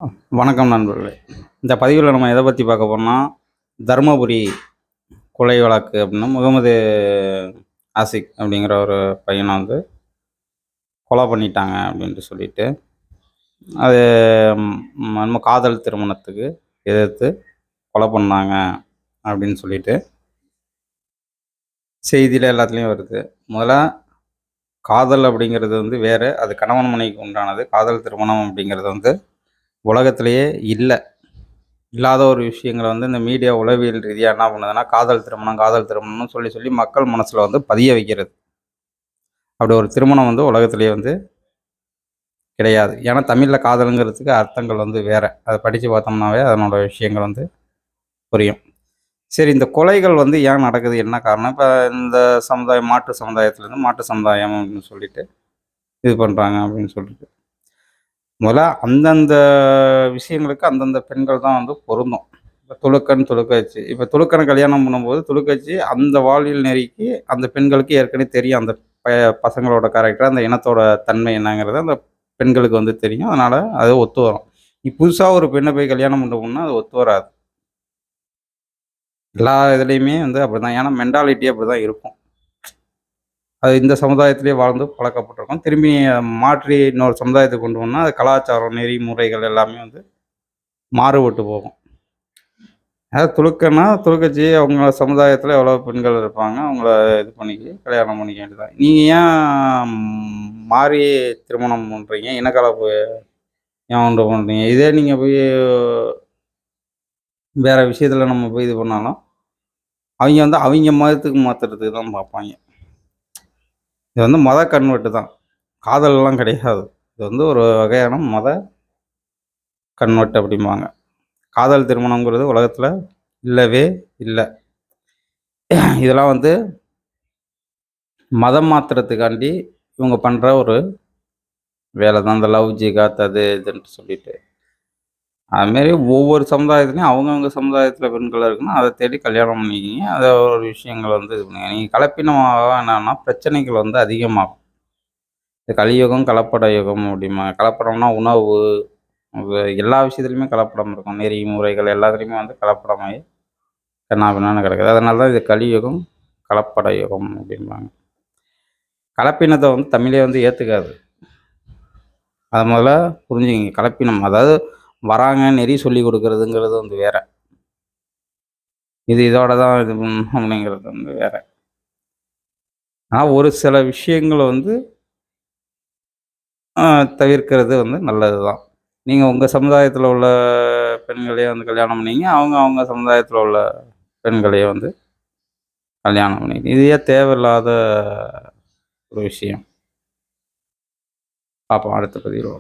வணக்கம் நண்பர்களே. இந்த பதிவில் நம்ம எதை பற்றி பார்க்க போறோம்னா, தருமபுரி கொலை வழக்கு அப்படின்னா முகமது ஆசிக் அப்படிங்கிற ஒரு பையனை வந்து கொலை பண்ணிட்டாங்க அப்படின்ட்டு சொல்லிட்டு, அது நம்ம காதல் திருமணத்துக்கு எதிர்த்து கொலை பண்ணாங்க அப்படின்னு சொல்லிட்டு செய்தியில எல்லாத்துலேயும் வருது. முதல்ல காதல் அப்படிங்கிறது வந்து வேறு, அது கணவன் மனைவிக்கு உண்டானது. காதல் திருமணம் அப்படிங்கிறது வந்து உலகத்திலேயே இல்ல. இல்லாத ஒரு விஷயங்கள வந்து இந்த மீடியா உளவியல் ரீதியா என்ன பண்ணுதுன்னா, காதல் திருமணம், காதல் திருமணம்னு சொல்லி சொல்லி மக்கள் மனசுல வந்து பதிய வைக்கிறது. அப்படி ஒரு திருமணம் வந்து உலகத்திலேயே வந்து கிடையாது. ஏன்னா தமிழ்ல காதல்ங்கிறதுக்கு அர்த்தங்கள் வந்து வேற. அத படிச்சு பார்த்தோம்னாவே அதனோட விஷயங்கள் வந்து புரியும். சரி, இந்த கொலைகள் வந்து ஏன் நடக்குது? என்ன காரணம்? இப்ப இந்த சமுதாயம் மாற்று சமுதாயத்திலேருந்து மாற்று சமுதாயம் அப்படின்னு சொல்லிட்டு இது பண்றாங்க அப்படின்னு சொல்லிட்டு. முதல்ல அந்தந்த விஷயங்களுக்கு அந்தந்த பெண்கள் தான் வந்து பொருந்தும். இப்ப துலுக்கன், துலுக்காச்சி. இப்ப துலுக்கன கல்யாணம் பண்ணும்போது, துலுக்காச்சி அந்த பாலியல் நெறிக்கு அந்த பெண்களுக்கு ஏற்கனவே தெரியும். அந்த ப பசங்களோட கேரக்டர், அந்த இனத்தோட தன்மை என்னங்கிறது அந்த பெண்களுக்கு வந்து தெரியும். அதனால அது ஒத்து வரும். நீ புதுசா ஒரு பெண்ண போய் கல்யாணம் பண்றோம்னா, அது ஒத்து வராது. எல்லா இதுலயுமே வந்து அப்படிதான். ஏன்னா மென்டாலிட்டி அப்படிதான் இருக்கும். அது இந்த சமுதாயத்திலேயே வாழ்ந்து பழக்கப்பட்டுருக்கும். திரும்பி மாற்றி இன்னொரு சமுதாயத்துக்கு கொண்டு போனா, அது கலாச்சாரம், நெறிமுறைகள் எல்லாமே வந்து மாறுபட்டு போகும். அதாவது துலுக்கன்னா, துலுக்கச்சி அவங்க சமுதாயத்தில எவ்வளோ பெண்கள் இருப்பாங்க. அவங்கள இது பண்ணிக்க கல்யாணம் பண்ணிக்க வேண்டியது தான். நீங்க ஏன் மாறி திருமணம் பண்றீங்க? இனக்கலப்பு ஏன் உண்டு பண்றீங்க? இதே நீங்க போய் வேற விஷயத்தில நம்ம போய் இது பண்ணாலும், அவைங்க வந்து அவைங்க மதத்துக்கு மாத்துறதுக்கு தான் பார்ப்பாய்ங்க. இது வந்து மத கன்வெர்ட் தான். காதல்லாம் கிடையாது. இது வந்து ஒரு வகையான மத கன்வெர்ட் அப்படிம்பாங்க. காதல் திருமணம்ங்கிறது உலகத்தில இல்லவே இல்ல. இதெல்லாம் வந்து மதம் மாத்துறதுக்காண்டி இவங்க பண்ற ஒரு வேலை தான். இந்த லவ் ஜிகாத் அது இதுன்ட்டு சொல்லிட்டு. அதுமாரி ஒவ்வொரு சமுதாயத்திலயும் அவங்கவங்க சமுதாயத்தில பெண்கள் இருக்குன்னா, அத தேடி கல்யாணம் பண்ணிக்கிங்க. அத ஒரு விஷயங்கள வந்து இது பண்ணுங்க. நீங்க கலப்பினமாக என்னன்னா பிரச்சனைகள் வந்து அதிகமாகும். இந்த கலியுகம், கலப்பட யுகம் அப்படிம்பாங்க. கலப்படம்னா உணவு, எல்லா விஷயத்துலயுமே கலப்படம் இருக்கும். நெறி, முறைகள் எல்லாத்துலயுமே வந்து கலப்படமாயி கன்னாபின்னான்னு கிடக்குது. அதனால தான் இது கலியுகம், கலப்பட யுகம் அப்படிம்பாங்க. கலப்பினத்த வந்து தமிழே வந்து ஏத்துக்காது. அத முதல்ல புரிஞ்சுக்கங்க. கலப்பினம் அதாவது வராங்க நெறி சொல்லிக் குடுக்குறதுங்கிறது வந்து வேற. இது இதோட தான் இது அப்படிங்கிறது வந்து வேற. ஆனா ஒரு சில விஷயங்கள வந்து அ தவிர்க்கிறது வந்து நல்லது தான். நீங்க உங்க சமுதாயத்தில உள்ள பெண்களயே வந்து கல்யாணம் பண்ணீங்க. அவங்க அவங்க சமுதாயத்தில உள்ள பெண்களயே வந்து கல்யாணம் பண்ணிங்க. இது ஏன் தேவையில்லாத ஒரு விஷயம். பார்ப்போம் அடுத்த பதிவுல.